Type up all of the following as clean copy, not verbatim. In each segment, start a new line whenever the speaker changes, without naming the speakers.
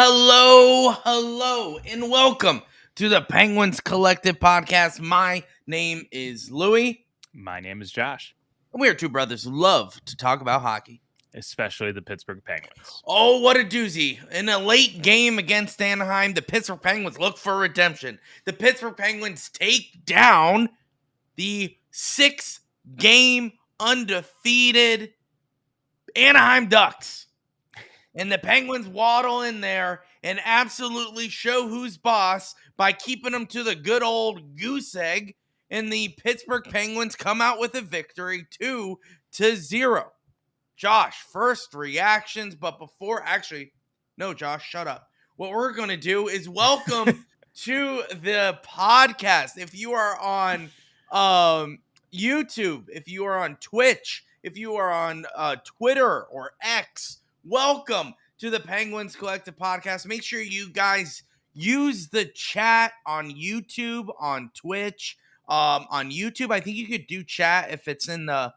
Hello, and welcome to the Penguins Collective Podcast. My name is Louie,
My name is Josh,
and we are two brothers who love to talk about hockey.
especially the Pittsburgh Penguins.
Oh, what a doozy. In a late game against Anaheim, the Pittsburgh Penguins look for redemption. The Pittsburgh Penguins take down the 6-game undefeated Anaheim Ducks. And the Penguins waddle in there and absolutely show who's boss by keeping them to the good old goose egg. And the Pittsburgh Penguins come out with a victory 2-0. Josh, first reactions, but no, Josh, shut up. What we're going to do is welcome to the podcast. If you are on YouTube, if you are on Twitch, if you are on Twitter or X, welcome to the Penguins Collective Podcast. Make sure you guys use the chat on YouTube, on Twitch. On YouTube, I think you could do chat if it's in the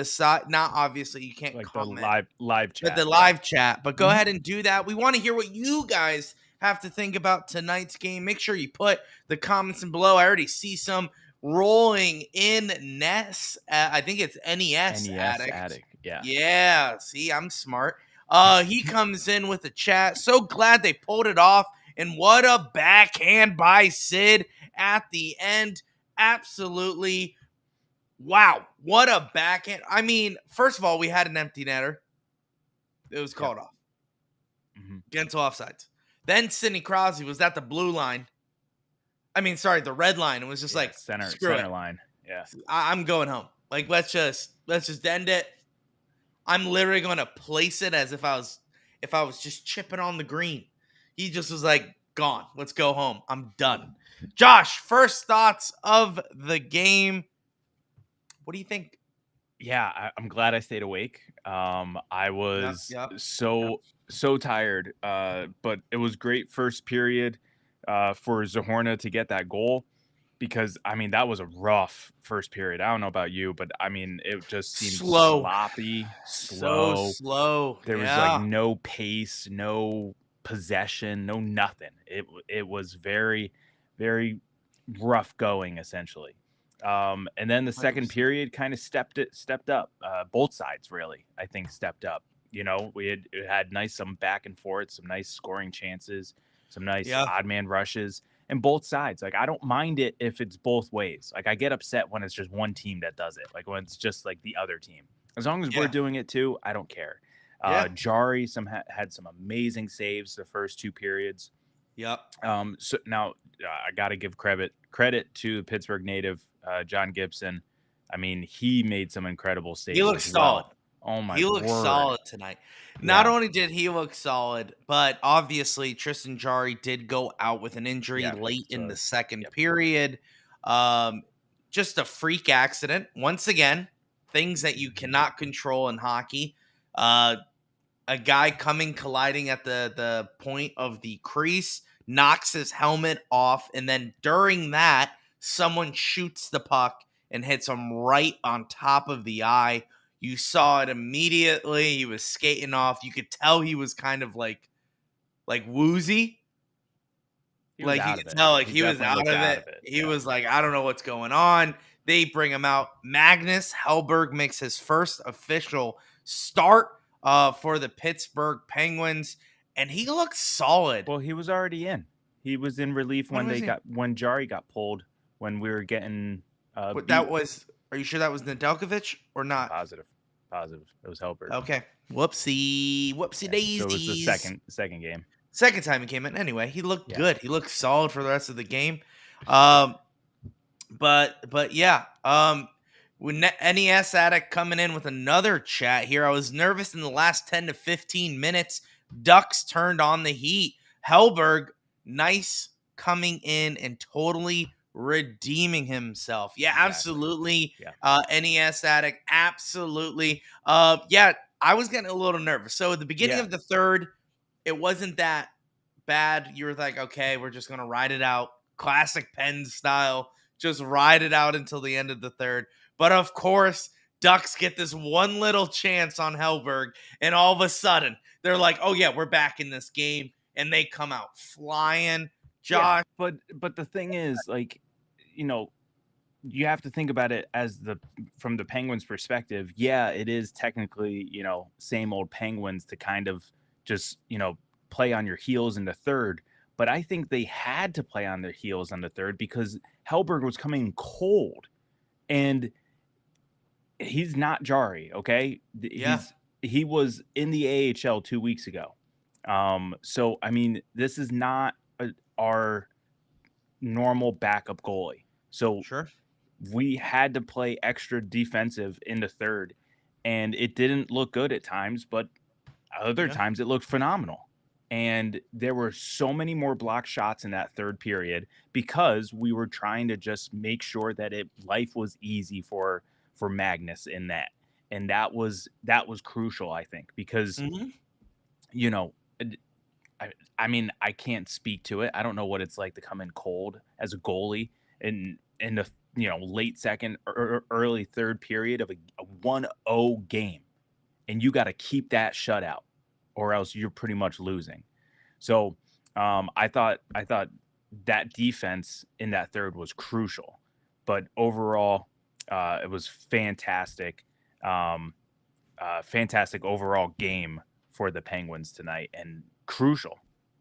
side. Not obviously, you can't
Like
comment.
the live chat.
But the live chat. But go ahead and do that. We want to hear what you guys have to think about tonight's game. Make sure you put the comments in below. I already see some rolling in Ness. I think it's NES Addict.
Yeah.
Yeah. See, I'm smart. He comes in with a chat. So glad they pulled it off. And what a backhand by Sid at the end. Absolutely. Wow. What a backhand. I mean, first of all, we had an empty netter. It was called off. Against offsides. Then Sidney Crosby was at the blue line. The red line. It was just like
center line. Yeah.
I'm going home. Like, let's just end it. I'm literally going to place it as if I was just chipping on the green. He just was like, gone. Let's go home. I'm done. Josh, first thoughts of the game. What do you think?
Yeah, I'm glad I stayed awake. I was so tired, but it was great first period for Zahorna to get that goal because, that was a rough first period. I don't know about you, but, it just seemed sloppy, slow.
So slow.
There was, no pace, no possession, no nothing. It was very, very rough going, essentially. And then the second period kind of stepped up. Both sides really, I think, stepped up. We had some back and forth, some nice scoring chances, some nice odd man rushes, and both sides. Like, I don't mind it if it's both ways. Like, I get upset when it's just one team that does it. Like, when it's just like the other team. As long as we're doing it too, I don't care. Jari had some amazing saves the first two periods.
Yep.
So now I got to give credit to the Pittsburgh native, John Gibson. He made some incredible saves.
He looked solid.
Oh my!
He looked solid tonight. Not only did he look solid, but obviously Tristan Jarry did go out with an injury late in the second period. Just a freak accident. Once again, things that you cannot control in hockey. A guy colliding at the point of the crease, knocks his helmet off, and then during that, someone shoots the puck and hits him right on top of the eye. You saw it immediately. He was skating off. You could tell he was kind of like woozy. He was out of it. He was like, I don't know what's going on. They bring him out. Magnus Hellberg makes his first official start for the Pittsburgh Penguins, and he looks solid.
Well, he was already in. He was in relief when Jari got pulled, when we were getting
Are you sure that was Nedeljkovic or not?
Positive. It was Hellberg.
Okay. Whoopsie daisies.
So it was the second game.
Second time he came in. Anyway, he looked good. He looked solid for the rest of the game. But yeah. With NES Addict coming in with another chat here. I was nervous in the last 10 to 15 minutes. Ducks turned on the heat. Hellberg, nice coming in and totally redeeming himself. Yeah, absolutely. Yeah. NES Addict, absolutely. I was getting a little nervous. So at the beginning of the third, it wasn't that bad. You were like, okay, we're just going to ride it out. Classic Pens style. Just ride it out until the end of the third. But of course, Ducks get this one little chance on Hellberg, and all of a sudden, they're like, oh yeah, we're back in this game. and they come out flying.
Yeah,
Josh,
but the thing is, like, you know, you have to think about it as from the Penguins' perspective. Yeah, it is technically, same old Penguins to kind of just, play on your heels in the third. But I think they had to play on their heels on the third because Hellberg was coming cold, and he's not Jari. Okay,
yeah,
he was in the AHL 2 weeks ago. So I mean, this is not our normal backup goalie. So
sure,
we had to play extra defensive in the third, and it didn't look good at times, but other
yeah,
times it looked phenomenal. And there were so many more block shots in that third period because we were trying to just make sure that life was easy for Magnus in that. And that was crucial, I think, because
hmm
you know, I mean, I can't speak to it. I don't know what it's like to come in cold as a goalie in the late second or early third period of a 1-0 game, and you got to keep that shutout, or else you're pretty much losing. So I thought that defense in that third was crucial, but overall, it was fantastic. Fantastic overall game for the Penguins tonight, and crucial.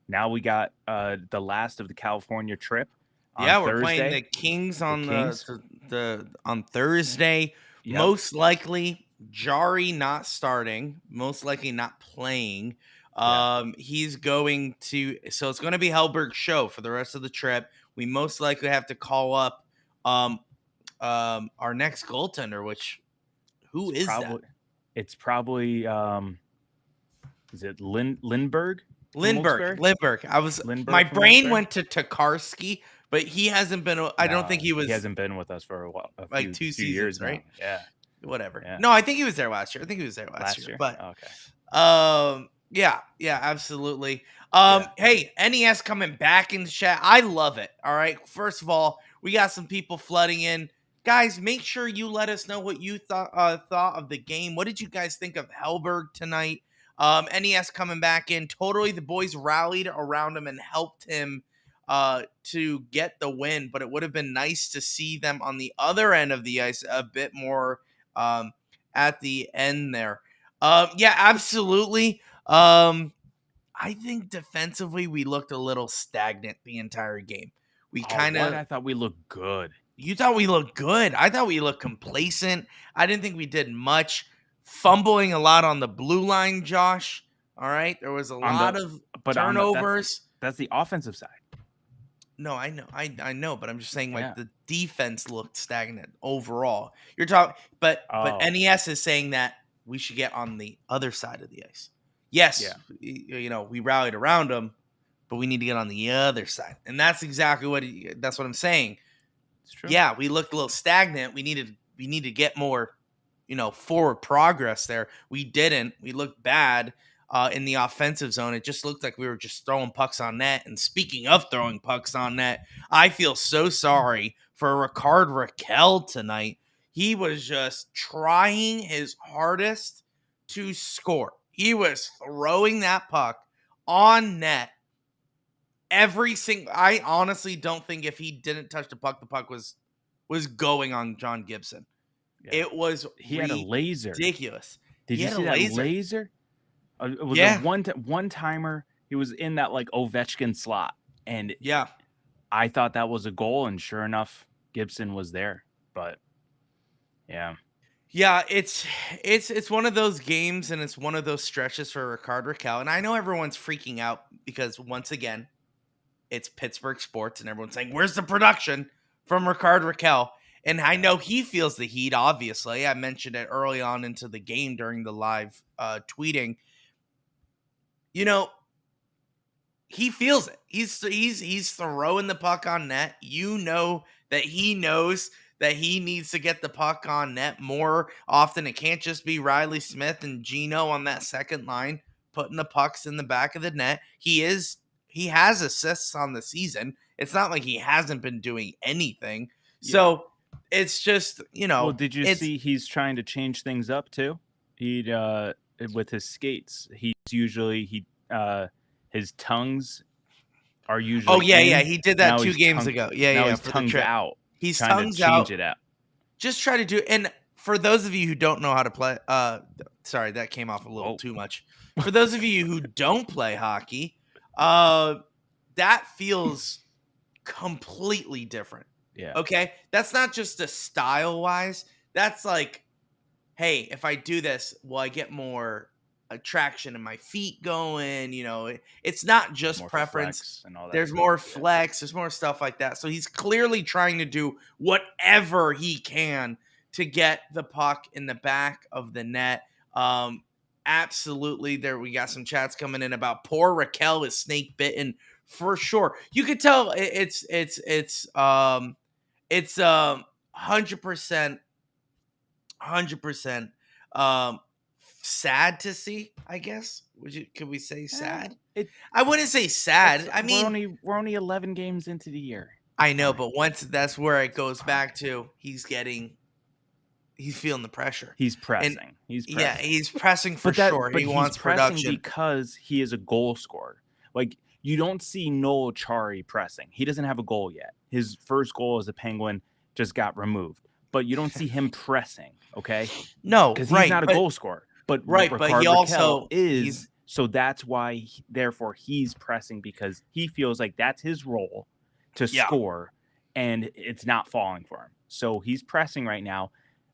Now we got the last of the California trip on
yeah. We're playing
Thursday.
the Kings
The
on
Kings.
the on Thursday.
Yep.
Most likely, Jari not starting. Most likely not playing.
Yeah.
He's going to. So it's going to be Hellberg's show for the rest of the trip. We most likely have to call up um our next goaltender. Which who
It's
is that?
probably is it Lindbergh from
Lindbergh.
Wilkes-Barre?
Lindbergh. My
Lindbergh from
brain
Wilkes-Barre?
went to Tokarski, but he hasn't been. I don't think
No,
he
he
was
hasn't been with us for a while, a
like
few
two
few
seasons,
years
right?
now. Yeah.
Whatever.
Yeah.
No, I think he was there last year. I think he was there last
Last
year.
year?
But
Okay.
yeah, absolutely.
Yeah.
Hey, NES coming back in the chat. I love it. All right. First of all, we got some people flooding in. Guys, make sure you let us know what you thought of the game. What did you guys think of Hellberg tonight? NES coming back in. Totally, the boys rallied around him and helped him to get the win. But it would have been nice to see them on the other end of the ice a bit more at the end there. Yeah, absolutely. I think defensively we looked a little stagnant the entire game. We
Oh,
kind
what?
of
I thought we looked good.
You thought we looked good. I thought we looked complacent. I didn't think we did much. Fumbling a lot on the blue line, Josh. All right. There was a
On the
lot of
but on the
turnovers.
that's the offensive side.
No, I know. I know, but I'm just saying like
Yeah.
the defense looked stagnant overall. You're talking but
Oh,
NES is saying that we should get on the other side of the ice. Yes,
yeah.
we rallied around them, but we need to get on the other side. And that's exactly that's what I'm saying.
It's true.
Yeah, we looked a little stagnant. We need to get more, forward progress there. We didn't. We looked bad in the offensive zone. It just looked like we were just throwing pucks on net. And speaking of throwing pucks on net, I feel so sorry for Ricard Raquel tonight. He was just trying his hardest to score. He was throwing that puck on net every single. I honestly don't think if he didn't touch the puck was going on John Gibson.
Yeah.
It was
He had a laser.
ridiculous.
Did
He
you
had a
see that
laser.
laser? It was a
Yeah,
one timer. He was in that like Ovechkin slot, and
yeah,
I thought that was a goal, and sure enough, Gibson was there. But yeah,
yeah. It's one of those games, and it's one of those stretches for Ricard Raquel. And I know everyone's freaking out because once again, it's Pittsburgh sports, and everyone's saying, "Where's the production from Ricard Raquel?" And I
yeah,
know he feels the heat. Obviously, I mentioned it early on into the game during the live tweeting. You know, he feels it. He's throwing the puck on net. You know that he knows that he needs to get the puck on net more often. It can't just be Riley Smith and Gino on that second line putting the pucks in the back of the net. He has assists on the season. It's not like he hasn't been doing anything.
yeah.
So it's just,
Well, did you
it's
see he's trying to change things up too? He with his skates. He's usually His tongues are
Oh,
usually
yeah,
in.
he did that
Now
2
he's
games ago. Yeah,
he's
for the
tongues
trip.
out,
He's
trying to
tongues
change
out.
it out.
Just try to do, and for those of you who don't know how to play, sorry, that came off a little
Whoa.
too much. For those of you who don't play hockey, that feels completely different.
Yeah.
Okay? That's not just a style-wise. That's like, hey, if I do this, will I get more attraction in my feet going? It's not just
More
preference.
flex and all that
There's
stuff.
more
Yeah.
flex, there's more stuff like that. So he's clearly trying to do whatever he can to get the puck in the back of the net. Absolutely. There, we got some chats coming in about poor Raquel is snake bitten for sure. You could tell it's 100% um sad to see, I guess. Could we say sad?
It
I wouldn't say
it's
sad. I mean,
we're only 11 games into the year.
I
It's
know,
fine.
but once that's where it
It's
goes
fine.
back to, he's feeling the pressure.
He's
And
pressing. He's
yeah,
pressing.
he's pressing for sure.
But
He
he's
wants
pressing
production.
because he is a goal scorer. Like, you don't see Noel Chari pressing. He doesn't have a goal yet. His first goal as a Penguin just got removed. But you don't see him pressing, okay?
No,
Because he's
right,
not a goal scorer. But
right, but he
Ricard Raquel
also
is, so that's why, therefore, he's pressing, because he feels like that's his role to
yeah.
score, and it's not falling for him. So he's pressing right now.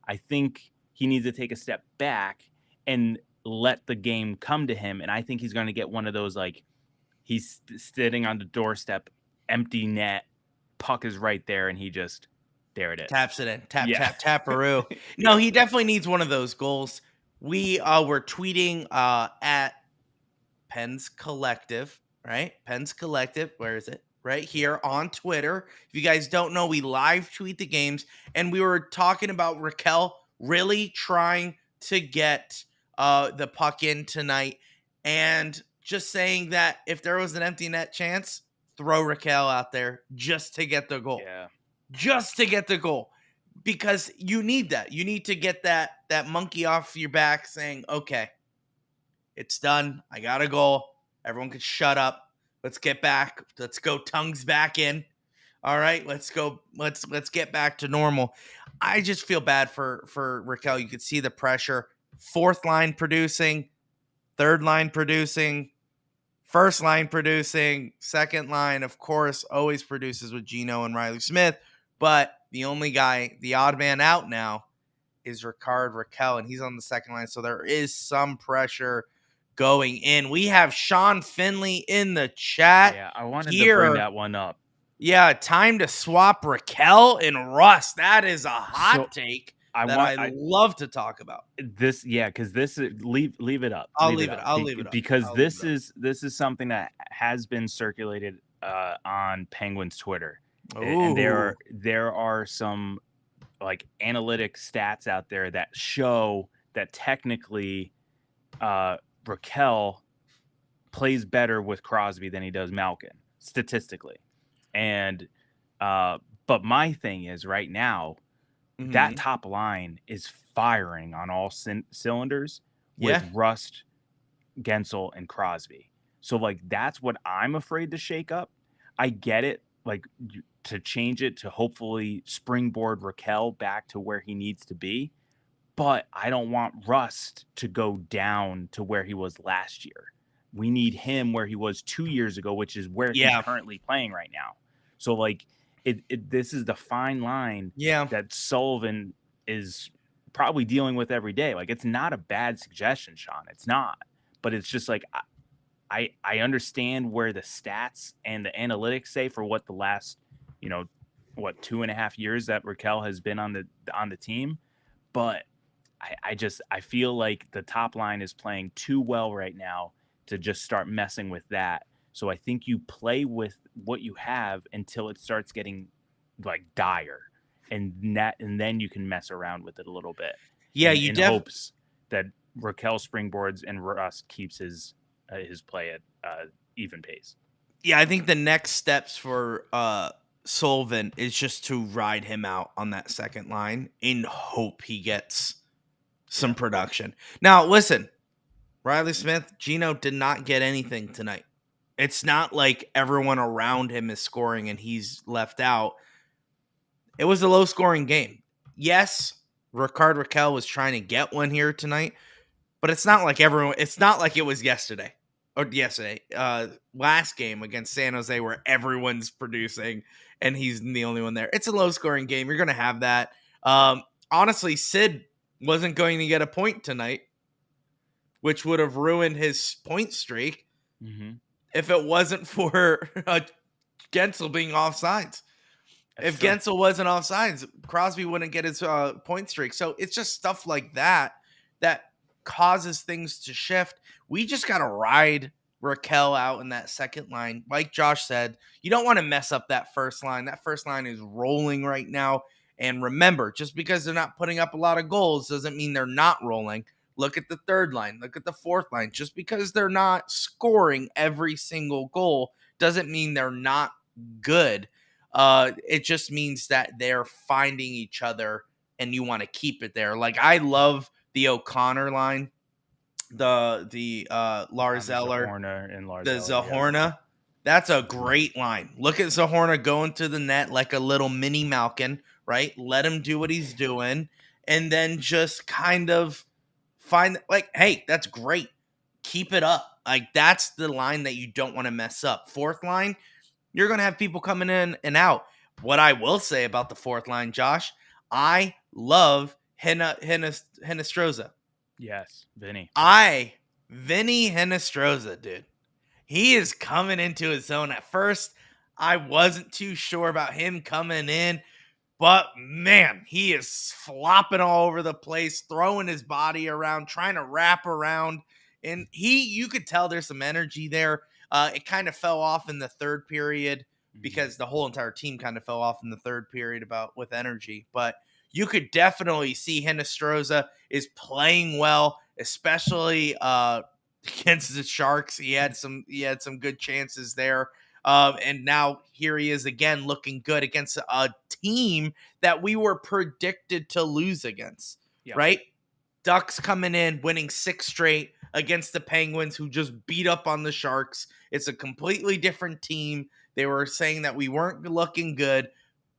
I think he needs to take a step back and let the game come to him. And I think he's going to get one of those, like, he's sitting on the doorstep, empty net, puck is right there, and he just, there it is.
Taps it in. Tap-a-roo. No, he definitely needs one of those goals. We were tweeting at Pens Collective, right? Pens Collective. Where is it? Right here on Twitter. If you guys don't know, we live tweet the games, and we were talking about Raquel really trying to get the puck in tonight, and just saying that if there was an empty net chance, throw Raquel out there just to get the goal.
Yeah.
Just to get the goal, because you need that. You need to get that monkey off your back, saying, "Okay, it's done. I got a goal. Everyone can shut up. Let's get back. Let's go tongues back in. All right, let's go. Let's get back to normal." I just feel bad for Raquel. You could see the pressure. Fourth line producing, third line producing, first line producing, second line, of course, always produces with Gino and Riley Smith. But the only guy, the odd man out now, is Ricard Raquel, and he's on the second line. So there is some pressure going in. We have Sean Finley in the chat.
Yeah, I wanted to bring that one up.
Yeah, time to swap Raquel and Russ. That is a hot take I love to talk about.
This, yeah, because this is, leave it up.
I'll leave it up.
Because this is something that has been circulated on Penguins Twitter. And there are some, like, analytic stats out there that show that technically Raquel plays better with Crosby than he does Malkin, statistically. And but my thing is, right now, that top line is firing on all cylinders with Rust, Gensel, and Crosby. So, like, that's what I'm afraid to shake up. I get it, like, to change it to hopefully springboard Raquel back to where he needs to be. But I don't want Rust to go down to where he was last year. We need him where he was 2 years ago, which is where he's currently playing right now. So, like, this is the fine line that Sullivan is probably dealing with every day. Like, it's not a bad suggestion, Sean. It's not. But it's just like, I understand where the stats and the analytics say for what the last, 2.5 years that Raquel has been on the team. But I feel like the top line is playing too well right now to just start messing with that. So I think you play with what you have until it starts getting, like, dire, and then you can mess around with it a little bit.
Yeah,
in hopes that Raquel springboards and Rust keeps his play at even pace.
Yeah, I think the next steps for Sullivan is just to ride him out on that second line in hope he gets some production. Now, listen, Riley Smith, Gino did not get anything tonight. It's not like everyone around him is scoring and he's left out. It was a low-scoring game. Yes, Rickard Rakell was trying to get one here tonight, but it's not like it was yesterday. Last game against San Jose where everyone's producing and he's the only one there. It's a low-scoring game. You're going to have that. Honestly, Sid wasn't going to get a point tonight, which would have ruined his point streak if it wasn't for Gensel being offsides. If Gensel wasn't offsides, Crosby wouldn't get his point streak. So it's just stuff like that causes things to shift. We just got to ride Rakell out in that second line. Like Josh said, you don't want to mess up that first line. That first line is rolling right now. And remember, just because they're not putting up a lot of goals doesn't mean they're not rolling. Look at the third line. Look at the fourth line. Just because they're not scoring every single goal doesn't mean they're not good. It just means that they're finding each other and you want to keep it there. Like, I love the O'Connor line, the Lars Eller, the Zahorna. Yeah. That's a great line. Look at Zahorna going to the net like a little mini Malkin, right? Let him do what he's doing, and then just kind of find, like, hey, that's great. Keep it up. Like, that's the line that you don't want to mess up. Fourth line, you're going to have people coming in and out. What I will say about the fourth line, Josh, I love Hinostroza.
Yes, Vinny.
Vinny Hinostroza, dude. He is coming into his zone. At first, I wasn't too sure about him coming in, but man, he is flopping all over the place, throwing his body around, trying to wrap around. And you could tell there's some energy there. It kind of fell off in the third period because the whole entire team kind of fell off in the third period with energy. But you could definitely see Hinostroza is playing well, especially against the Sharks. He had some good chances there. And now here he is again looking good against a team that we were predicted to lose against, right? Ducks coming in, winning 6 straight against the Penguins, who just beat up on the Sharks. It's a completely different team. They were saying that we weren't looking good,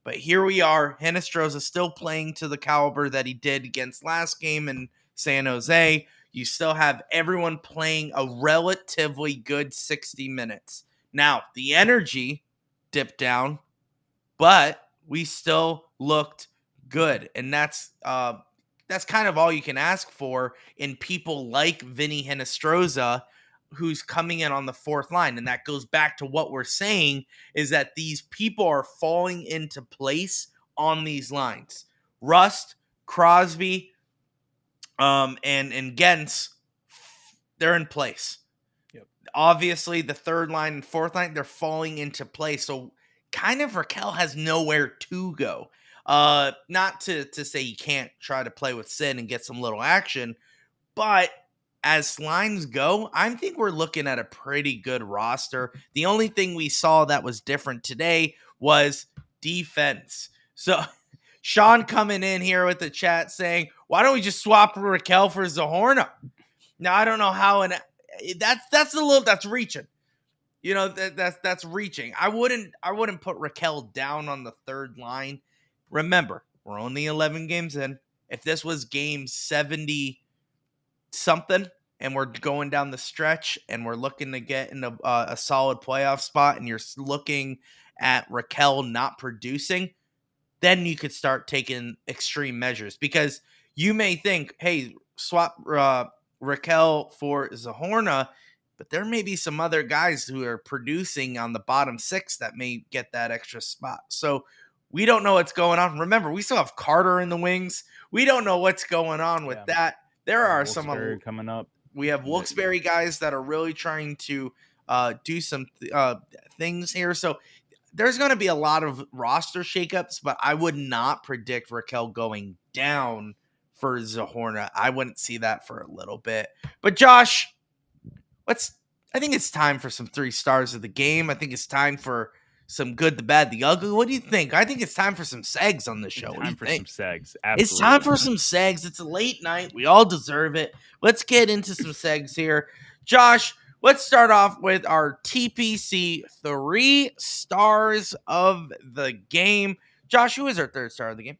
but here we are. Hinostroza still playing to the caliber that he did against last game in San Jose. You still have everyone playing a relatively good 60 minutes. Now, the energy dipped down, but we still looked good. And that's kind of all you can ask for in people like Vinny Hinostroza, who's coming in on the fourth line. And that goes back to what we're saying, is that these people are falling into place on these lines. Rust, Crosby, and Gens, they're in place. Obviously, the third line and fourth line, they're falling into place. So kind of Rakell has nowhere to go. Not to say you can't try to play with Sid and get some little action, but as lines go, I think we're looking at a pretty good roster. The only thing we saw that was different today was defense. So Sean coming in here with the chat saying, why don't we just swap Rakell for Zahorna? Now, I don't know how, and that's reaching. You know, that's reaching. I wouldn't put Rakell down on the third line. Remember, we're only 11 games in. If this was game 70 something and we're going down the stretch and we're looking to get in a solid playoff spot and you're looking at Rakell not producing, then you could start taking extreme measures, because you may think, hey, swap Rakell for Zahorna, but there may be some other guys who are producing on the bottom 6 that may get that extra spot. So we don't know what's going on. Remember, we still have Carter in the wings. We don't know what's going on with that. There are some
coming up.
We have Wilkes-Barre guys that are really trying to do some things here. So there's going to be a lot of roster shakeups, but I would not predict Rakell going down for Zahorna. I wouldn't see that for a little bit. But Josh, I think it's time for some 3 stars of the game. I think it's time for some good, the bad, the ugly. What do you think? I think it's time for some segs on the show. What do you think?
Some segs. Absolutely.
It's time for some segs. It's a late night. We all deserve it. Let's get into some segs here. Josh, let's start off with our TPC 3 stars of the game. Josh, who is our third star of the game?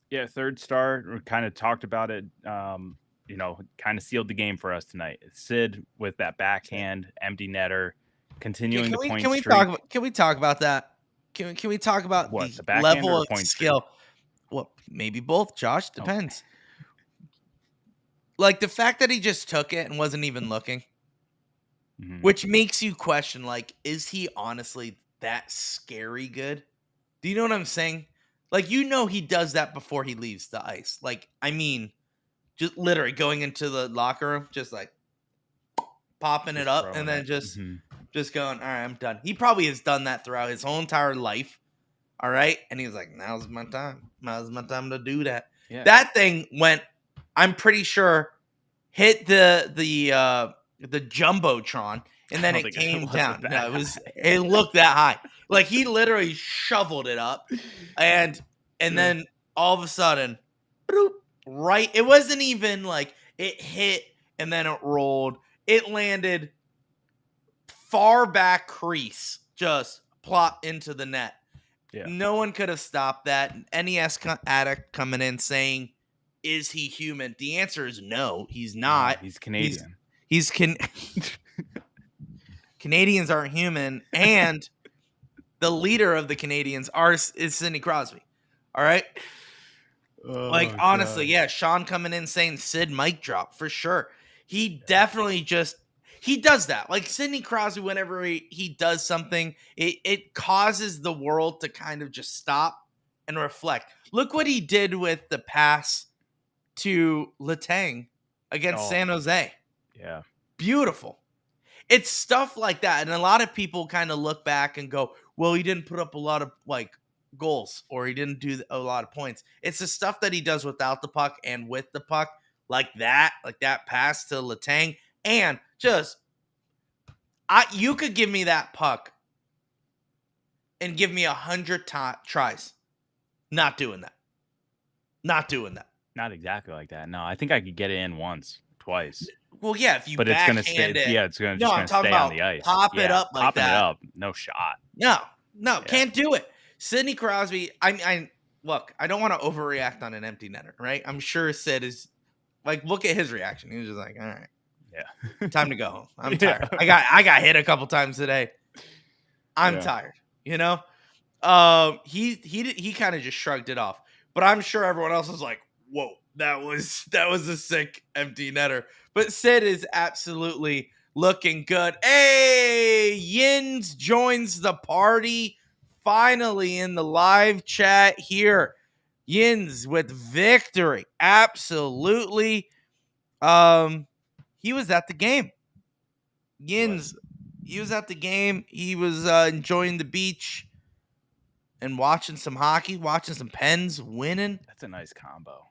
Yeah, third star. We kind of talked about it. Kind of sealed the game for us tonight. Sid with that backhand empty netter, continuing the point streak.
Can we talk about that? Can we talk about
What,
the
the backhand
level
or the
of
point streak?
skill? Well, maybe both, Josh. Depends.
Okay.
Like the fact that he just took it and wasn't even looking, which makes you question, like, is he honestly that scary good? Do you know what I'm saying? Like, he does that before he leaves the ice. Like, I mean, just literally going into the locker room, just like popping it up and then just going, all right, I'm done. He probably has done that throughout his whole entire life. All right. And he's like, now's my time. Now's my time to do that. Yeah. That thing went, I'm pretty sure, hit the Jumbotron, and then it came down. No, it looked that high. Like he literally shoveled it up, and then all of a sudden, bloop, right? It wasn't even like it hit and then it rolled. It landed far back crease, just plop into the net. Yeah. No one could have stopped that. NES addict coming in saying, is he human? The answer is no, he's not.
No, he's Canadian.
Canadians aren't human, and the leader of the Canadians is Sidney Crosby. All right? Honestly, yeah, Sean coming in saying Sid mic drop for sure. He definitely he does that. Like Sidney Crosby, whenever he does something, it causes the world to kind of just stop and reflect. Look what he did with the pass to Letang against San Jose.
Yeah.
Beautiful. It's stuff like that. And a lot of people kind of look back and go, well, he didn't put up a lot of goals, or he didn't do a lot of points. It's the stuff that he does without the puck and with the puck, like that pass to Letang. And you could give me that puck and give me 100 tries. Not doing that. Not doing that.
Not exactly like that. No, I think I could get it in once, twice.
Well, yeah, if you
but it's gonna stay. Yeah, it's gonna stay on the ice.
Pop it up like that.
Popping it up, no shot.
No, can't do it. Sidney Crosby. I look. I don't want to overreact on an empty netter, right? I'm sure Sid is like, look at his reaction. He was just like, all right,
yeah,
time to go home. I'm tired. I got hit a couple times today. I'm tired. You know, he kind of just shrugged it off. But I'm sure everyone else was like, whoa, that was a sick empty netter. But Sid is absolutely looking good. Hey, Yins joins the party finally in the live chat here. Yins with victory. Absolutely. He was at the game. Yins, he was at the game. He was enjoying the beach and watching some hockey, watching some Pens winning.
That's a nice combo.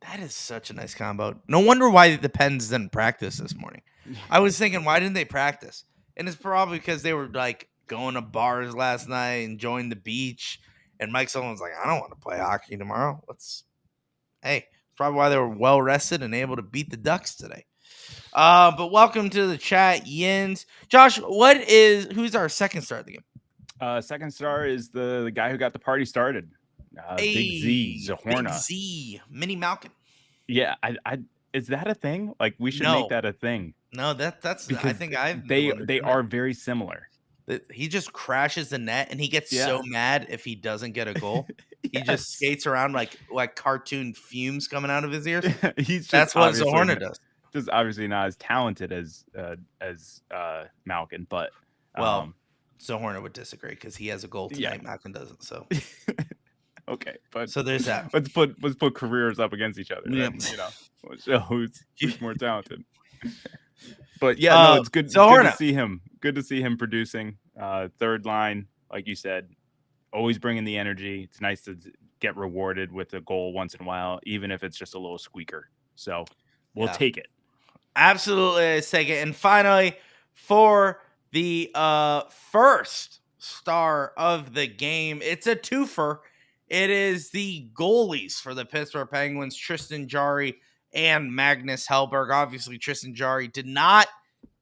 That is such a nice combo. No wonder why the Pens didn't practice this morning. I was thinking, why didn't they practice? And it's probably because they were like going to bars last night, enjoying the beach. And Mike Sullivan was like, I don't want to play hockey tomorrow. It's probably why they were well rested and able to beat the Ducks today. But welcome to the chat, Yins. Josh, who's our second star of the game?
Second star is the guy who got the party started. Big Z, Zahorna.
Big Z, Mini Malkin.
Yeah, is that a thing? Like, we should make that a thing.
No, that's because I think
they are very similar.
He just crashes the net and he gets so mad if he doesn't get a goal. He just skates around like cartoon fumes coming out of his ears. That's what Zahorna does.
Just obviously not as talented as Malkin, but
Zahorna would disagree because he has a goal tonight. Malkin doesn't. So
okay, but
so there's that.
Let's put careers up against each other. Yeah. And, we'll show who's more talented. But it's good. It's good to see him. Good to see him producing. Third line, like you said, always bringing the energy. It's nice to get rewarded with a goal once in a while, even if it's just a little squeaker. So we'll take it.
Absolutely, let's take it. And finally, for the first star of the game, it's a twofer. It is the goalies for the Pittsburgh Penguins, Tristan Jarry and Magnus Hellberg. Obviously, Tristan Jarry did not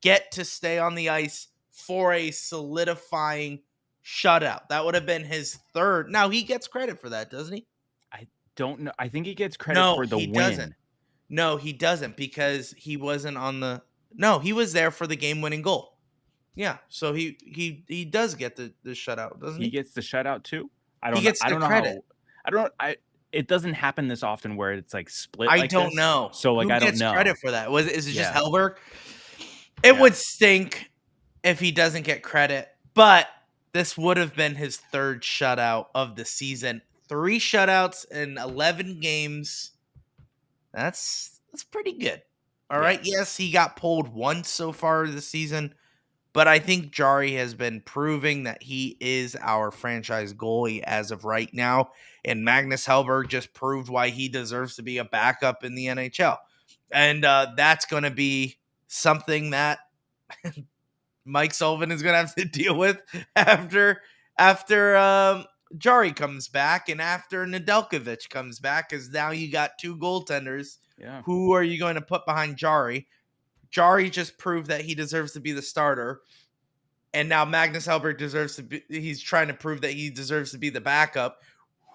get to stay on the ice for a solidifying shutout. That would have been his third. Now, he gets credit for that, doesn't he?
I don't know. I think he gets credit
No,
for the
he doesn't.
win.
No, he doesn't because he wasn't on the. No, he was there for the game-winning goal. Yeah, so he does get the shutout, doesn't
He
he?
gets the shutout too. I
He
don't know.
gets
I
the
don't know
credit.
how. I don't. I. It doesn't happen this often where it's like split
I
like
don't
this.
know
So like
who
I don't
gets credit
know.
for that. Is it just
Yeah.
Hellberg? It
Yeah.
would stink if he doesn't get credit, but this would have been his third shutout of the season. 3 shutouts in 11 games. That's pretty good. All
Yeah.
right. Yes, he got pulled once so far this season, but I think Jari has been proving that he is our franchise goalie as of right now. And Magnus Hellberg just proved why he deserves to be a backup in the NHL. And that's going to be something that Mike Sullivan is going to have to deal with after Jari comes back and after Nedeljkovic comes back, because now you got 2 goaltenders.
Yeah.
Who are you going to put behind Jari? Jari just proved that he deserves to be the starter. And now Magnus Hellberg deserves to be, he's trying to prove that he deserves to be the backup.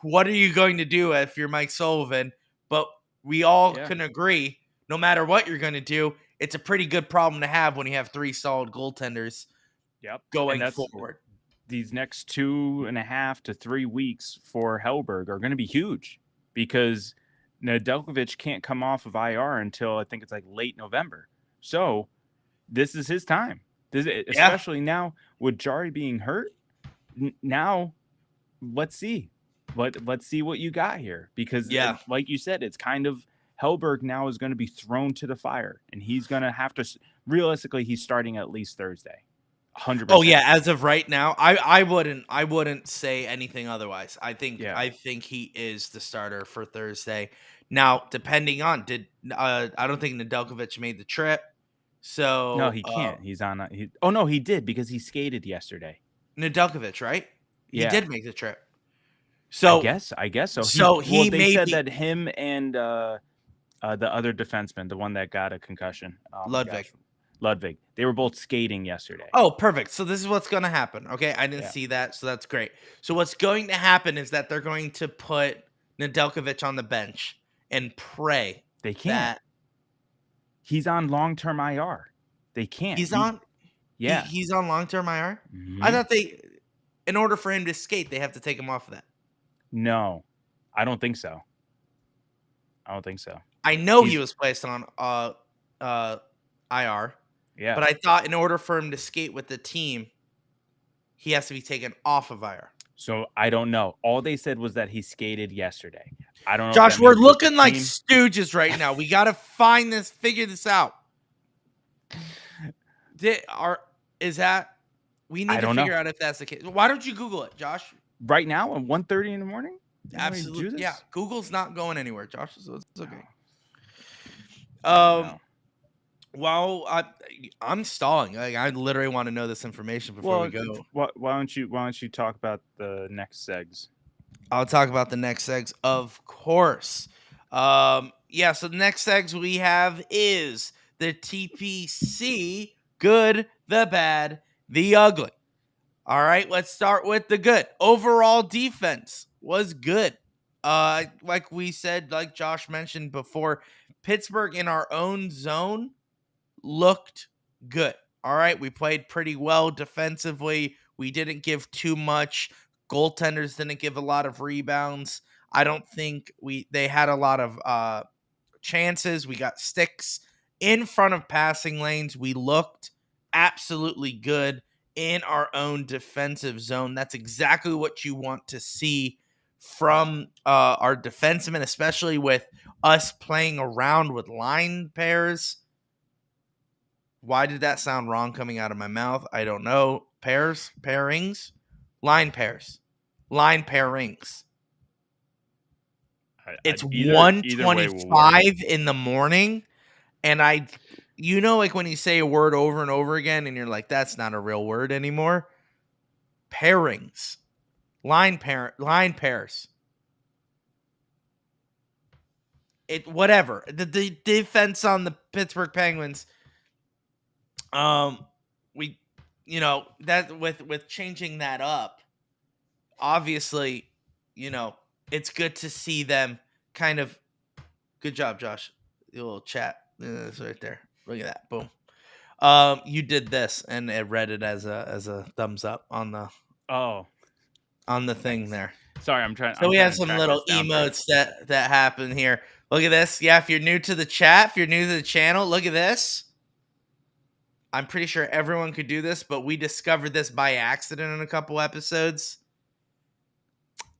What are you going to do if you're Mike Sullivan? But we all
Yeah.
can agree, no matter what you're going to do, it's a pretty good problem to have when you have 3 solid goaltenders
Yep. And
going
that's
forward.
these next 2.5 to 3 weeks for Hellberg are going to be huge because Nedeljkovic can't come off of IR until I think it's like late November. So this is his time. Especially now with Jari being hurt. Now, let's see. Let's see what you got here because, like you said, it's kind of Hellberg now is going to be thrown to the fire, and he's going to have to. Realistically, he's starting at least Thursday. 100%.
Oh yeah, as of right now, I wouldn't say anything otherwise. I think he is the starter for Thursday. Now, depending on I don't think Nedeljkovic made the trip. So
no, he can't. He's on. Oh no, he did because he skated yesterday.
Nedeljkovic, right? He
Yeah,
did make the trip. So
I guess so. They said that him and the other defenseman, the one that got a concussion, Ludwig, they were both skating yesterday.
Oh, perfect. So this is what's going to happen. Okay, I didn't see that, so that's great. So what's going to happen is that they're going to put Nedeljkovic on the bench and pray
they can't. He's on long-term IR. They can't.
He's on long-term IR?
Mm-hmm.
I thought in order for him to skate, they have to take him off of that.
No, I don't think so.
I know he was placed on IR.
Yeah.
But I thought in order for him to skate with the team, he has to be taken off of IR.
So I don't know. All they said was that he skated yesterday. I don't know.
Josh, we're looking like stooges right now. We got to figure this out. We need to figure out if that's the case. Why don't you Google it, Josh?
Right now at 1:30 in the morning?
Absolutely. Yeah. Google's not going anywhere, Josh. So it's okay.
No.
Well, I'm stalling. I literally want to know this information before we go.
Why don't you talk about the next segs?
I'll talk about the next segs, of course. So the next segs we have is the TPC, good, the bad, the ugly. All right, let's start with the good. Overall defense was good. Like we said, like Josh mentioned before, Pittsburgh in our own zone looked good. All right, we played pretty well defensively. We didn't give too much. Goaltenders didn't give a lot of rebounds. I don't think they had a lot of chances. We got sticks in front of passing lanes. We looked absolutely good in our own defensive zone. That's exactly what you want to see from our defensemen, especially with us playing around with line pairs. Why did that sound wrong coming out of my mouth? I don't know. Pairings, line pairs, line pairings. It's 1:25 in the morning, and like when you say a word over and over again, and you're like, that's not a real word anymore. Pairings, line pairs. Whatever. The defense on the Pittsburgh Penguins. We, that with changing that up, obviously, it's good to see them kind of. Good job, Josh. Your little chat. It's right there. Look at that. Boom. You did this, and it read it as a thumbs up on the
Oh,
thing
thanks.
there.
Sorry, I'm trying
So we have
to
some
track
little
this down for
emotes that happen here. Look at this. Yeah, if you're new to the chat, if you're new to the channel, look at this. I'm pretty sure everyone could do this, but we discovered this by accident in a couple episodes.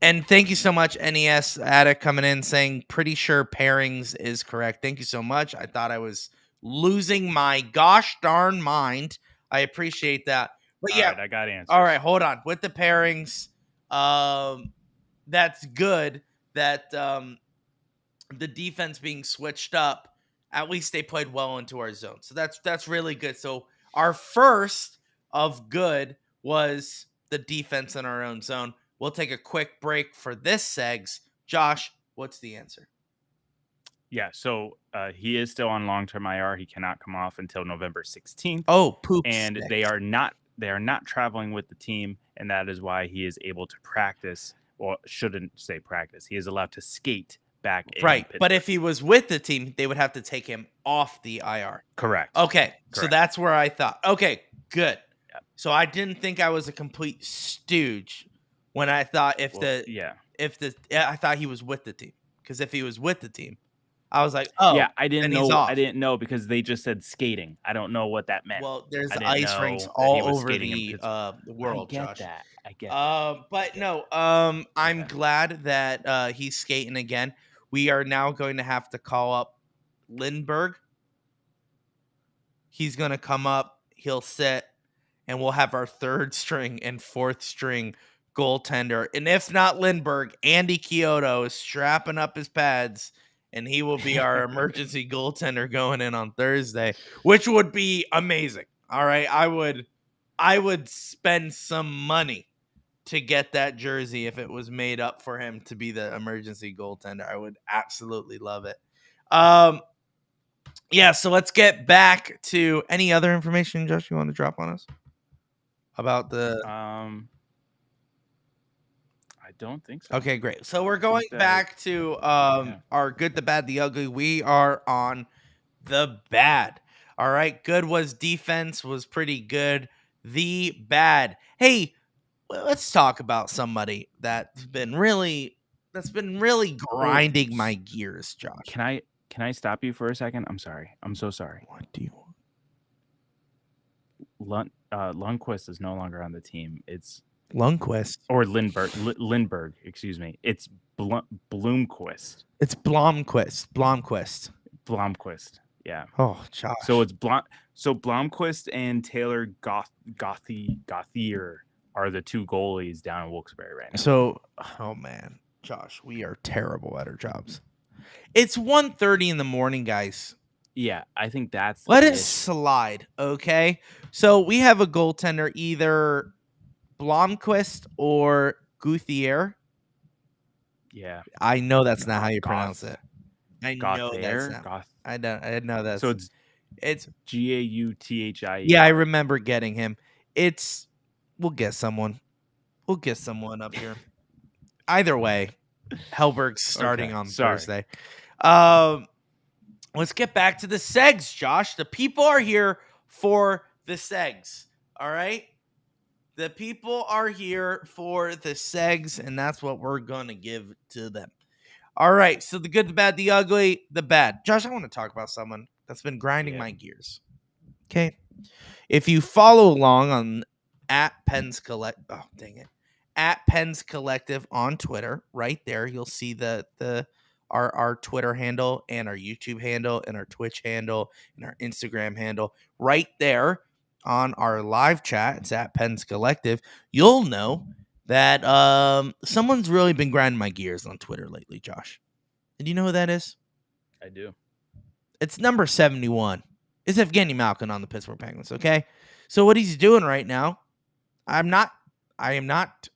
And thank you so much, NES Addict, coming in saying pretty sure pairings is correct. Thank you so much. I thought I was losing my gosh darn mind. I appreciate that. But
All
yeah,
right, I got answers.
all right, hold on. With the pairings, that's good that the defense being switched up. At least they played well into our zone. So that's really good. So our first of good was the defense in our own zone. We'll take a quick break for this segs. Josh, what's the answer?
Yeah, so he is still on long-term IR. He cannot come off until November 16th.
Oh, poop
And
sticks.
they are not traveling with the team, and that is why he is able to practice. Well, shouldn't say practice. He is allowed to skate back in
Right.
Pittsburgh.
But if he was with the team, they would have to take him off the IR.
Correct.
Okay. So that's where I thought. Okay, good.
Yep.
So I didn't think I was a complete stooge when I thought I thought he was with the team. Because if he was with the team, I was like, oh,
yeah, I didn't
then he's
know.
off.
I didn't know because they just said skating. I don't know what that meant.
Well, there's
I didn't
ice
know
rinks
that he
all
was
over
skating in
the
Pittsburgh.
world,
I get
Josh.
that. I get that.
But no, I'm glad that he's skating again. We are now going to have to call up Lindbergh. He's going to come up, he'll sit, and we'll have our third string and fourth string goaltender. And if not Lindbergh, Andy Kyoto is strapping up his pads, and he will be our emergency goaltender going in on Thursday, which would be amazing. All right, I would spend some money to get that jersey if it was made up for him to be the emergency goaltender. I would absolutely love it. Yeah, so let's get back to any other information, Josh, you want to drop on us about the
I don't think so.
Okay, great. So we're going back to our good, the bad, the ugly. We are on the bad. All right. Good was defense was pretty good. The bad. Hey, let's talk about somebody that's been really grinding my gears, Josh.
Can I stop you for a second? I'm sorry. I'm so sorry.
What do you want?
Lundqvist is no longer on the team. It's
Lundqvist
or Lindbergh, excuse me. It's Bloomquist.
It's Blomquist.
Yeah.
Oh, Josh.
So it's Blomquist and Taylor Gauthier are the two goalies down in Wilkes-Barre right now.
So, oh man, Josh, we are terrible at our jobs. It's 1:30 in the morning, guys.
Yeah, I think that's
let it slide, okay? So we have a goaltender, either Blomquist or Gauthier.
Yeah,
I know that's not how you pronounce it. I know that's not. I know that's.
So
it's
Gauthier.
Yeah, I remember getting him. We'll get someone. We'll get someone up here. Either way, Hellberg's starting on Thursday. Let's get back to the segs, Josh. The people are here for the segs. All right? The people are here for the segs, and that's what we're going to give to them. All right. So the good, the bad, the ugly, the bad. Josh, I want to talk about someone that's been grinding my gears. Okay. If you follow along on at Pens Collective on Twitter, right there, you'll see our Twitter handle and our YouTube handle and our Twitch handle and our Instagram handle right there on our live chat. It's at Pens Collective. You'll know that someone's really been grinding my gears on Twitter lately, Josh. And you know who that is?
I do.
It's number 71. It's Evgeny Malkin on the Pittsburgh Penguins, okay? So what he's doing right now, I am not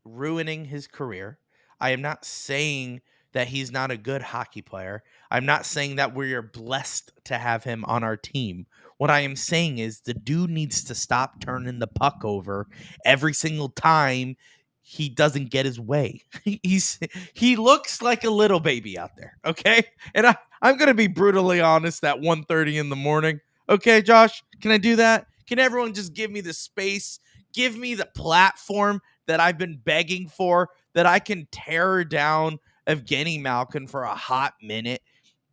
ruining his career. I am not saying that he's not a good hockey player. I'm not saying that we are blessed to have him on our team. What I am saying is the dude needs to stop turning the puck over every single time he doesn't get his way. He looks like a little baby out there, okay? And I'm going to be brutally honest at 1:30 in the morning. Okay, Josh, can I do that? Can everyone just give me the space, give me the platform that I've been begging for, that I can tear down Evgeny Malkin for a hot minute?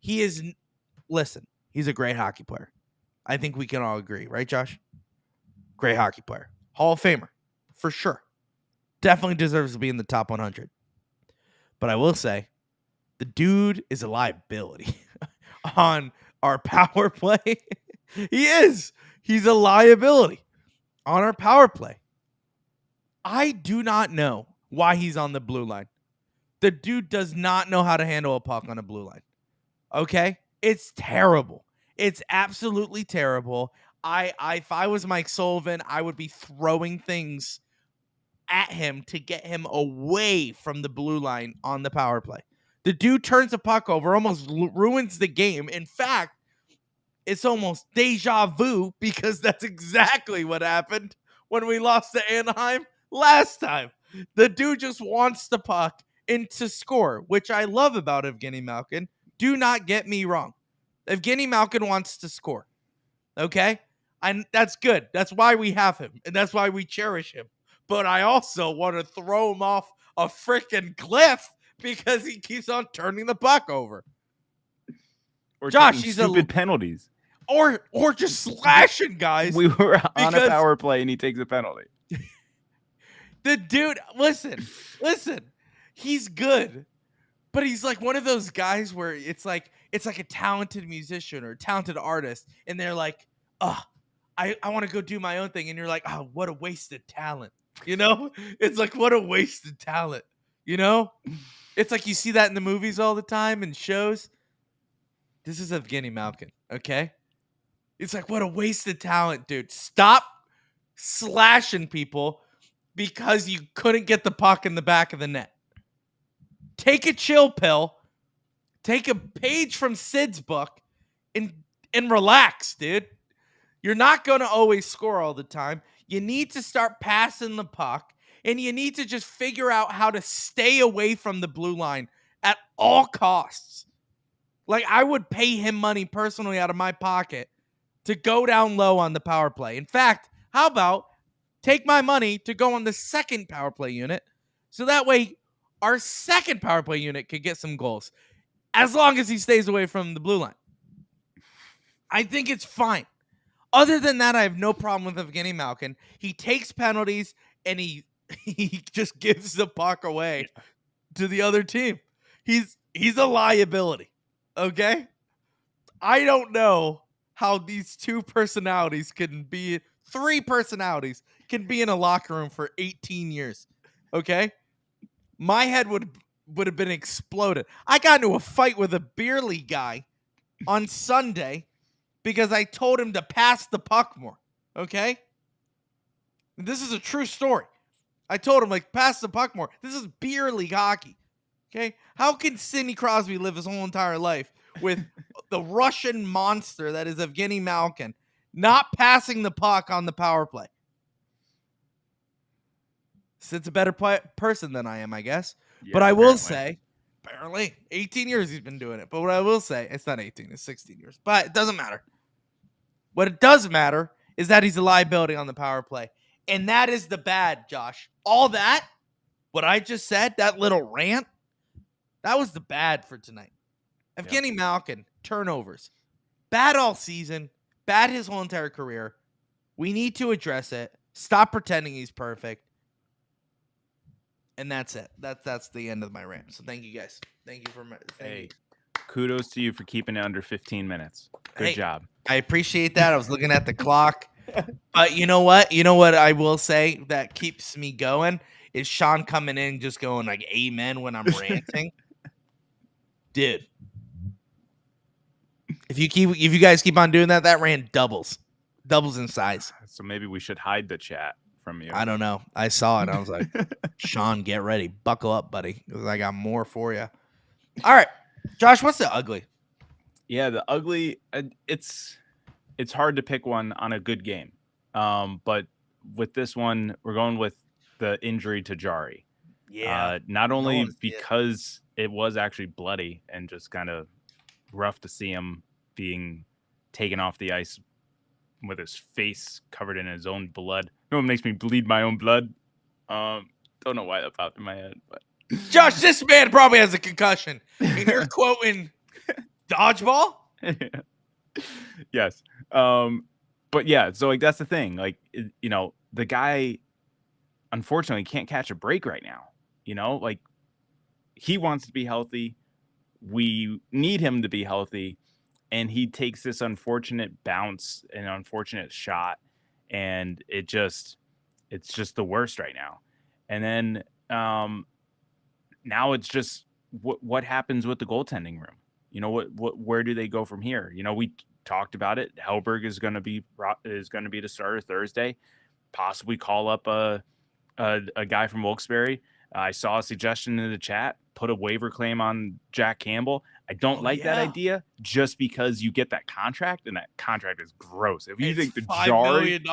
He is, listen, he's a great hockey player. I think we can all agree, right, Josh? Great hockey player. Hall of Famer, for sure. Definitely deserves to be in the top 100. But I will say, the dude is a liability on our power play. He is. He's a liability on our power play. I do not know why he's on the blue line. The dude does not know how to handle a puck on a blue line. Okay? It's terrible. It's absolutely terrible. If I was Mike Sullivan, I would be throwing things at him to get him away from the blue line on the power play. The dude turns the puck over, almost ruins the game. In fact, it's almost deja vu because that's exactly what happened when we lost to Anaheim last time. The dude just wants the puck and to score, which I love about Evgeny Malkin. Do not get me wrong. Evgeny Malkin wants to score. Okay? And that's good. That's why we have him. And that's why we cherish him. But I also want to throw him off a freaking cliff because he keeps on turning the puck over.
Or Josh, he's stupid penalties.
Or just slashing guys.
We were on a power play and he takes a penalty.
The dude, listen, he's good, but he's like one of those guys where it's like a talented musician or a talented artist, and they're like, oh, I want to go do my own thing, and you're like, oh, what a wasted talent, you know? It's like, what a wasted talent, you know? It's like you see that in the movies all the time and shows. This is Evgeny Malkin, okay? It's like, what a wasted talent, dude. Stop slashing people because you couldn't get the puck in the back of the net. Take a chill pill. Take a page from Sid's book and relax, dude. You're not going to always score all the time. You need to start passing the puck, and you need to just figure out how to stay away from the blue line at all costs. Like, I would pay him money personally out of my pocket to go down low on the power play. In fact, how about take my money to go on the second power play unit so that way our second power play unit could get some goals as long as he stays away from the blue line. I think it's fine. Other than that, I have no problem with Evgeny Malkin. He takes penalties and he just gives the puck away to the other team. He's a liability. Okay? I don't know how these three personalities can be in a locker room for 18 years. Okay? My head would have been exploded. I got into a fight with a beer league guy on Sunday because I told him to pass the puck more. Okay? This is a true story. I told him, like, pass the puck more. This is beer league hockey. Okay? How can Sidney Crosby live his whole entire life with the Russian monster that is Evgeny Malkin not passing the puck on the power play? Sid's a better person than I am, I guess. Yeah, but I will say, apparently, 18 years he's been doing it. But what I will say, it's not 18, it's 16 years. But it doesn't matter. What it does matter is that he's a liability on the power play. And that is the bad, Josh. All that, what I just said, that little rant, that was the bad for tonight. Evgeny Malkin, turnovers. Bad all season. Bad his whole entire career. We need to address it. Stop pretending he's perfect. And that's it. That's the end of my rant. So thank you guys. Thank you for
kudos to you for keeping it under 15 minutes. Good job.
I appreciate that. I was looking at the clock. But you know what? You know what I will say that keeps me going is Sean coming in just going like amen when I'm ranting. Dude. If you guys keep on doing that, that rant doubles in size.
So maybe we should hide the chat from you.
I don't know. I saw it. I was like, Sean, get ready. Buckle up, buddy. Because I got more for you. All right, Josh, what's the ugly?
Yeah, the ugly. It's hard to pick one on a good game. But with this one, we're going with the injury to Jari.
Yeah,
Not
I
only
want to see it.
because it was actually bloody and just kind of rough to see him being taken off the ice with his face covered in his own blood. You know what makes me bleed my own blood? Don't know why that popped in my head, but
Josh, this man probably has a concussion, and you're quoting dodgeball.
Yes. But yeah, so like that's the thing. Like the guy unfortunately can't catch a break right now. Like he wants to be healthy. We need him to be healthy, and he takes this unfortunate bounce, an unfortunate shot, and it's just the worst right now. And then now it's just what happens with the goaltending room. Where do they go from here? We talked about it. Hellberg is going to be the starter Thursday. Possibly call up a guy from Wilkes-Barre. I saw a suggestion in the chat. Put a waiver claim on Jack Campbell. I don't like that idea just because you get that contract, and that contract is gross. If you think the
$5 million,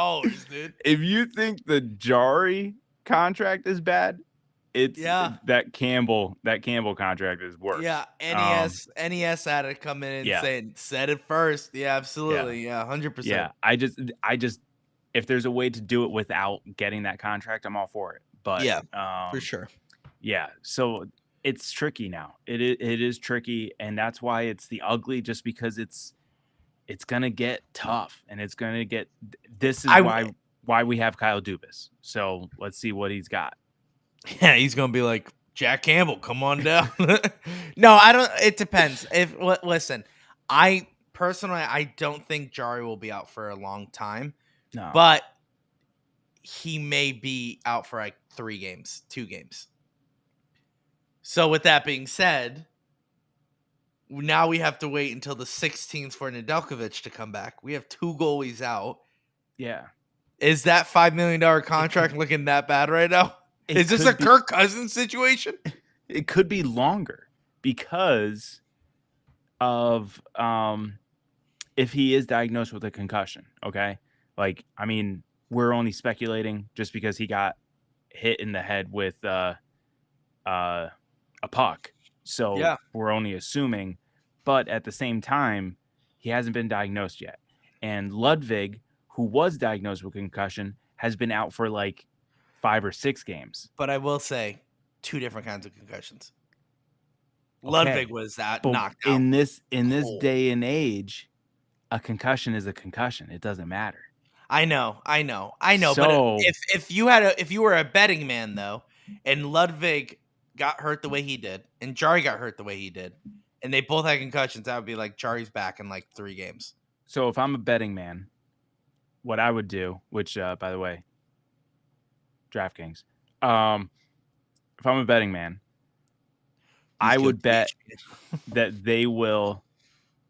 dude.
If you think the Jari contract is bad, it's that Campbell contract is worse.
Yeah, NES had to come in and say said it first. Yeah, absolutely. Yeah, 100%.
Yeah, I just if there's a way to do it without getting that contract, I'm all for it. But
yeah, for sure.
Yeah, so it's tricky now. It is tricky, and that's why it's the ugly. Just because it's gonna get tough, and it's gonna get. This is why we have Kyle Dubas. So let's see what he's got.
Yeah, he's gonna be like Jack Campbell. Come on down. No, I don't. It depends. Listen, I personally I don't think Jari will be out for a long time.
No,
but he may be out for like 2 games. So with that being said, now we have to wait until the 16th for Nedeljkovic to come back. We have 2 goalies out.
Yeah.
Is that $5 million contract looking that bad right now? Is this a Kirk Cousins situation?
It could be longer because of if he is diagnosed with a concussion. Okay, like I mean, we're only speculating just because he got hit in the head with a puck. So we're only assuming, but at the same time, he hasn't been diagnosed yet. And Ludwig, who was diagnosed with concussion, has been out for like 5 or 6 games.
But I will say 2 different kinds of concussions. Okay. Ludwig was knocked out.
In this day and age, a concussion is a concussion. It doesn't matter.
I know. So, but if you were a betting man though, and Ludwig got hurt the way he did, and Jari got hurt the way he did, and they both had concussions, I would be like Jari's back in like 3 games.
So if I'm a betting man, what I would do, which by the way, DraftKings, if I'm a betting man, I would bet that they will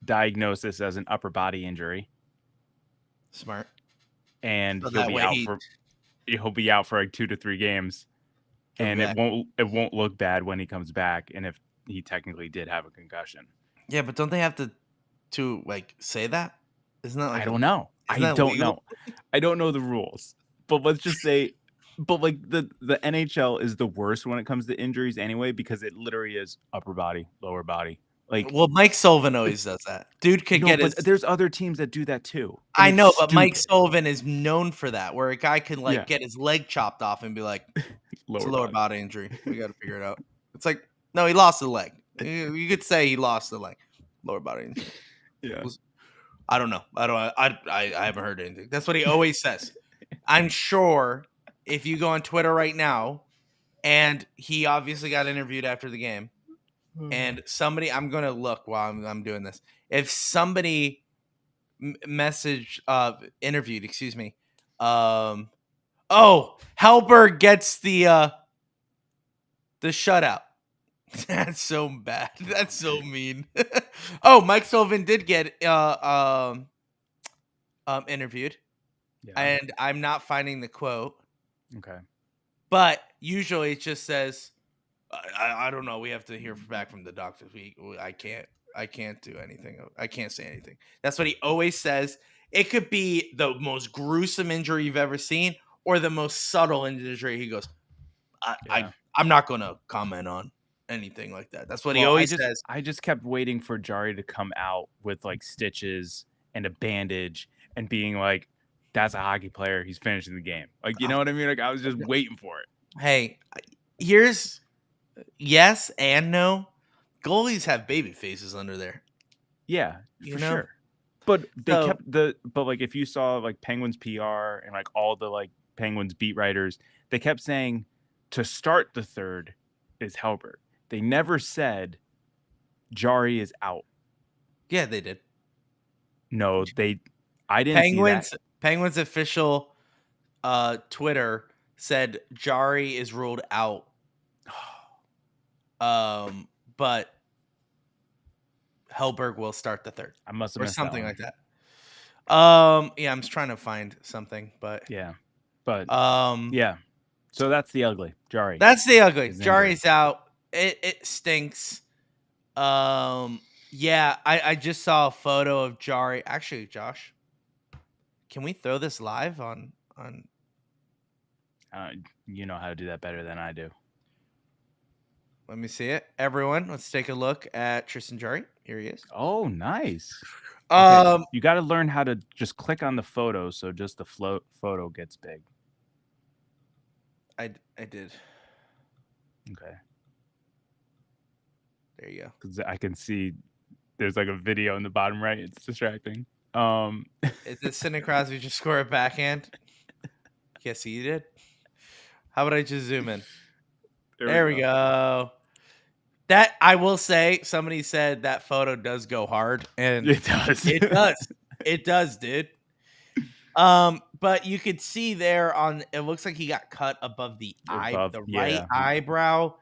diagnose this as an upper body injury.
Smart.
And so he'll be out for like 2 to 3 games, and it won't look bad when he comes back. And if he technically did have a concussion,
yeah, but don't they have to like say that? Isn't that like
I don't know. I don't know the rules, but let's just say, but like the NHL is the worst when it comes to injuries anyway, because it literally is upper body, lower body. Like,
well, Mike Sullivan always does that. Dude could get his.
But there's other teams that do that too.
I know, but Mike Sullivan is known for that, where a guy can like get his leg chopped off and be like, "It's a lower body injury. We got to figure it out." It's like, no, he lost the leg. You could say he lost the leg, lower body injury.
Yeah,
I don't know. I haven't heard anything. That's what he always says. I'm sure if you go on Twitter right now, and he obviously got interviewed after the game. And somebody, I'm going to look while I'm doing this. If somebody interviewed, excuse me. Hellberg gets the shutout. That's so bad. That's so mean. Mike Sullivan did get interviewed. Yeah. And I'm not finding the quote.
Okay.
But usually it just says, I don't know. We have to hear back from the doctors. I can't do anything. I can't say anything. That's what he always says. It could be the most gruesome injury you've ever seen, or the most subtle injury. He goes,
Yeah.
I'm not going to comment on anything like that. That's what he
Well,
always says.
I just kept waiting for Jari to come out with like stitches and a bandage and being like, "That's a hockey player. He's finishing the game." Like, you know what I mean? Like, I was just waiting for it.
Hey, here's yes and no. Goalies have baby faces under there.
Yeah,
You
for
know?
sure. But they
So-
kept but like if you saw like Penguins PR and like all the like Penguins beat writers, they kept saying to start the third is Hellberg. They never said Jari is out.
Yeah, they did.
No, I didn't see that.
Penguins official Twitter said Jari is ruled out. But Hellberg will start the third.
I must have
Or
missed
something
that one.
like that. Yeah, I'm just trying to find something, but
Yeah. But
yeah.
yeah. So that's the ugly. Jari.
That's the ugly.
Is
Jari's out. It stinks. Yeah, I just saw a photo of Jari. Actually, Josh, can we throw this live on
you know how to do that better than I do.
Let me see it. Everyone, let's take a look at Tristan Jari. Here he is.
Oh, nice. Okay, you got to learn how to just click on the photo so just the photo gets big.
I did.
Okay.
There you go.
Because I can see there's like a video in the bottom right. It's distracting.
Did Sidney Crosby just score a backhand? Yes, he did. How about I just zoom in? There we go. That I will say, somebody said that photo does go hard, and
it does.
It does. It does, dude. But you could see there on it looks like he got cut above the right eyebrow.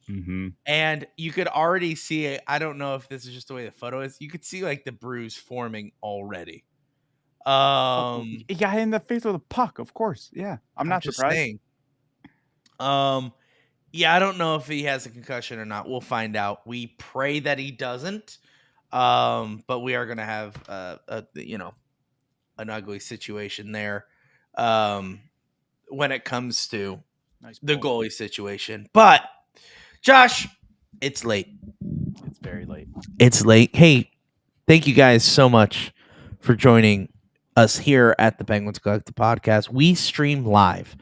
Mm-hmm.
And you could already see it. I don't know if this is just the way the photo is. You could see like the bruise forming already.
He got hit in the face with a puck, of course. Yeah. I'm not surprised.
Saying. Yeah, I don't know if he has a concussion or not. We'll find out. We pray that he doesn't. But we are gonna have an ugly situation there. When it comes to the goalie situation. But Josh, it's late.
It's very late.
It's late. Hey, thank you guys so much for joining us here at the Penguins Collective Podcast. We stream live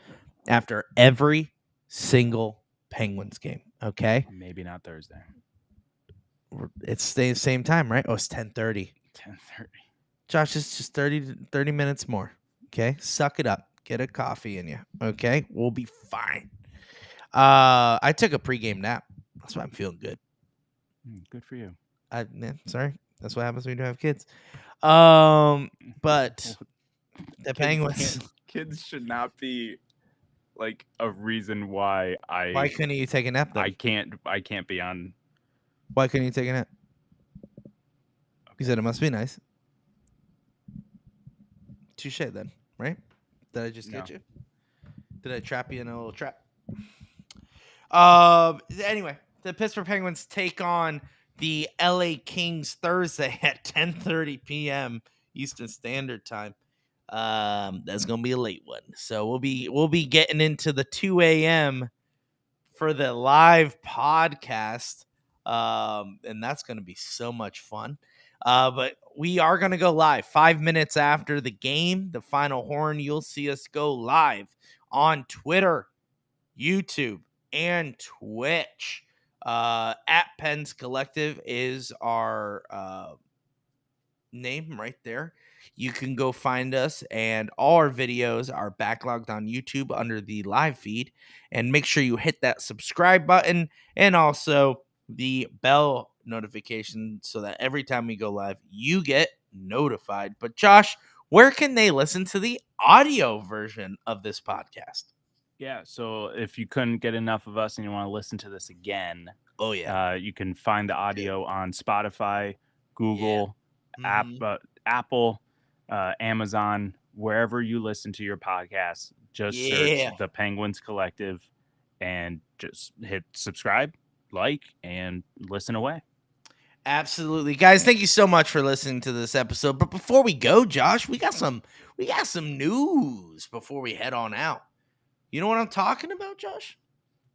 after every single Penguins game. Okay,
maybe not Thursday.
It's the same time, right? Oh, it's 10:30.
10:30.
Josh, it's just 30 minutes more. Okay, suck it up. Get a coffee in you. Okay, we'll be fine. I took a pregame nap. That's why I'm feeling good.
Good for you.
Sorry. That's what happens when you don't have kids. But the Penguins.
Kids should not be like a reason why
Why couldn't you take a nap then?
I can't be on.
Why couldn't you take a nap? Okay. You said it must be nice. Touche then, right? Did I just get you? Did I trap you in a little trap? Anyway, the Pittsburgh Penguins take on the LA Kings Thursday at 10:30 p.m. Eastern Standard Time. That's gonna be a late one, so we'll be getting into the 2 a.m. for the live podcast, and that's gonna be so much fun. But we are gonna go live 5 minutes after the game, the final horn. You'll see us go live on Twitter, YouTube, and Twitch. At Pens Collective is our name right there. You can go find us, and all our videos are backlogged on YouTube under the live feed. And make sure you hit that subscribe button and also the bell notification so that every time we go live, you get notified. But Josh, where can they listen to the audio version of this podcast?
Yeah, so if you couldn't get enough of us and you want to listen to this again, you can find the audio on Spotify, Google, Apple, Amazon, wherever you listen to your podcasts. Just search the Penguins Collective, and just hit subscribe, like, and listen away.
Absolutely. Guys, thank you so much for listening to this episode. But before we go, Josh, we got some news before we head on out. You know what I'm talking about, Josh?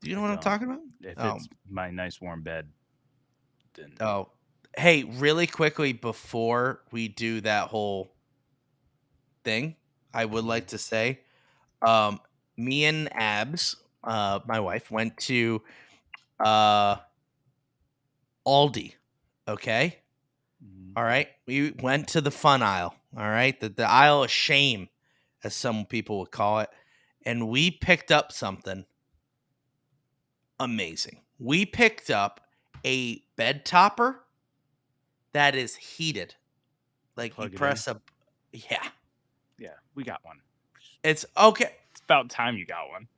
Do you know what I'm talking about?
If it's my nice warm bed, then
hey, really quickly before we do that whole thing, I would like to say, me and Abs, my wife, went to Aldi. Okay. All right. We went to the fun aisle. All right. The aisle of shame, as some people would call it. And we picked up something amazing. We picked up a bed topper that is heated. Like you press a, yeah.
Yeah, we got one.
It's okay.
It's about time you got one.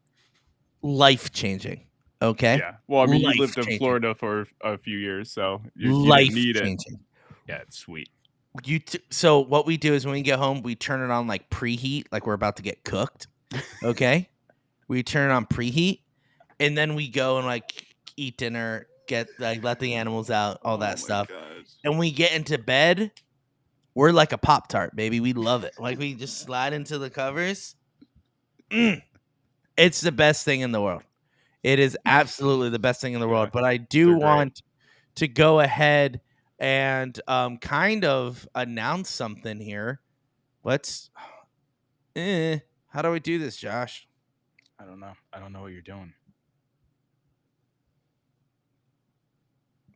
Life changing. Okay.
Yeah. Well, I mean, you lived in Florida for a few years, so you didn't need it. Yeah, it's sweet.
So what we do is when we get home, we turn it on like preheat, like we're about to get cooked. Okay. We turn it on preheat, and then we go and like eat dinner, get like let the animals out, all that stuff.
Gosh.
And we get into bed, we're like a Pop-Tart, baby. We love it. Like we just slide into the covers. It's the best thing in the world. It is absolutely the best thing in the world. But I do want to go ahead and kind of announce something here. Let's how do we do this, Josh?
I don't know. I don't know what you're doing.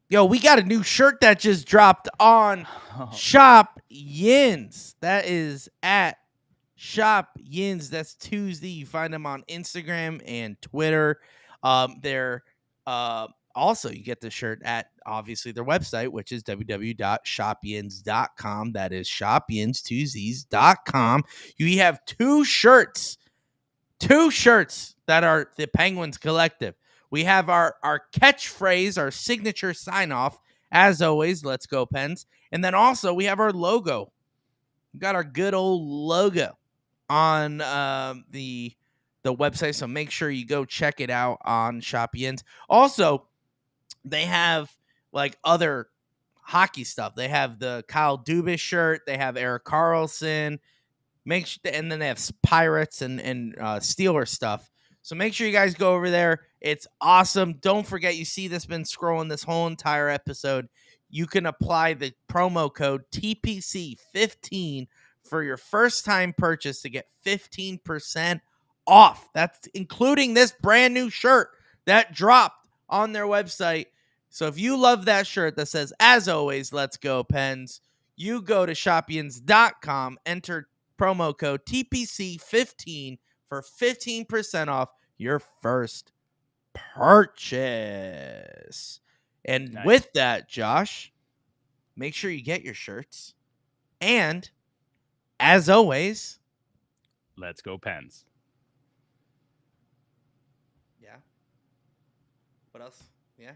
Yo, we got a new shirt that just dropped on Shop Yins. That is at Shop Yins. That's Tuesday. You find them on Instagram and Twitter. They're also, you get the shirt at obviously their website, which is www.shopyins.com. That is shopyins2z's.com. You have two shirts that are the Penguins Collective. We have our catchphrase, our signature sign off. As always, let's go Pens. And then also we have our logo. We got our good old logo on the website, so make sure you go check it out on Shop Yins. Also, they have like other hockey stuff. They have the Kyle Dubas shirt. They have Erik Karlsson. And then they have Pirates and Steeler stuff. So make sure you guys go over there. It's awesome. Don't forget, you see this been scrolling this whole entire episode. You can apply the promo code TPC15 for your first time purchase to get 15% off. That's including this brand new shirt that dropped on their website. So if you love that shirt that says, as always, let's go Pens, you go to shopyins.com, enter promo code TPC15 for 15% off your first purchase. And with that, Josh, make sure you get your shirts. And as always,
let's go Pens.
Yeah. What else? Yeah.